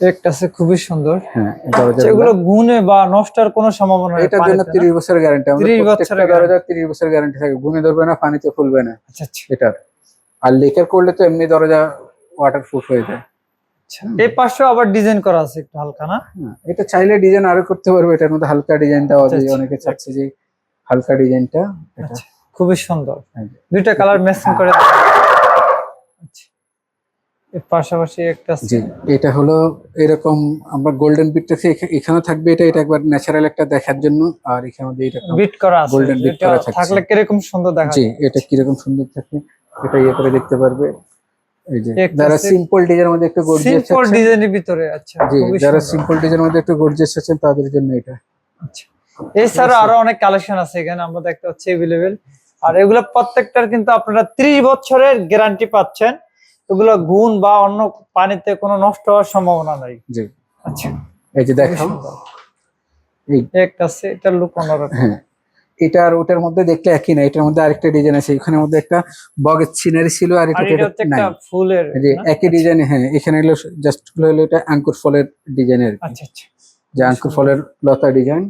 একটা আছে খুবই সুন্দর। হ্যাঁ, এগুলো গুণে বা নষ্টের কোনো সম্ভাবনা নেই। এটার জন্য 30 বছরের গ্যারান্টি। আমাদের 30 প্রত্যেকটা বছরের দরজা 30 বছরের গ্যারান্টি থাকে, গুণে ধরবে না, পানিতে ফুলবে না। আচ্ছা আচ্ছা। এটার আর লেকার করলে তো এমনি দরজা ওয়াটারপ্রুফ হয়ে যায়। এই পাশেও আবার ডিজাইন করা আছে একটু হালকা না? এটা চাইলে ডিজাইন আরো করতে পারবে, এটার মধ্যে হালকা ডিজাইন দেওয়া যায়, অনেকে চাচ্ছে যে হালকা ডিজাইনটা। এটা খুবই সুন্দর, দুইটা কালার ম্যাচিং করে। আচ্ছা, এর পাশাপাশি একটা আছে। জি, এটা হলো এরকম আমরা গোল্ডেন বিটটা এখানে থাকবে, এটা একবার ন্যাচারাল একটা দেখার জন্য। আর এখানে মধ্যে এটা বিট করা আছে, গোল্ডেন বিট করা থাকলে কিরকম সুন্দর দেখা জি, যায়। এটা কিরকম সুন্দর থাকে এটা ইয়ে করে দেখতে পারবে। এই যে যারা সিম্পল ডিজাইনের মধ্যে একটু গর্জিয়াস সিম্পল ডিজাইনের ভিতরে। আচ্ছা, জি, যারা সিম্পল ডিজাইনের মধ্যে একটু গর্জিয়াস আছেন তাদের জন্য এটা। আচ্ছা, এছাড়া আরো অনেক কালেকশন আছে এখানে আমরা দেখতে পাচ্ছি अवेलेबल। আর এগুলো প্রত্যেকটার কিন্তু আপনারা 30 বছরের গ্যারান্টি পাচ্ছেন। এগুলো গুণ বা অন্য পানিতে কোনো নষ্ট হওয়ার সম্ভাবনা নাই। জি, আচ্ছা, এই যে দেখো এই একটা আছে, এটা লুক অন্যরকম। হ্যাঁ, এটা আর ওটার মধ্যে দেখলে একই না, এটার মধ্যে আরেকটা ডিজাইন আছে, এখানের মধ্যে একটা বগের সিনারি ছিল আর এটা হচ্ছে একটা ফুলের যে একই ডিজাইন। হ্যাঁ, এখানে হলো জাস্ট হলো এটা আঙ্কুর ফলের ডিজাইনের। আচ্ছা আচ্ছা, যে আঙ্কুর ফলের লতা ডিজাইন।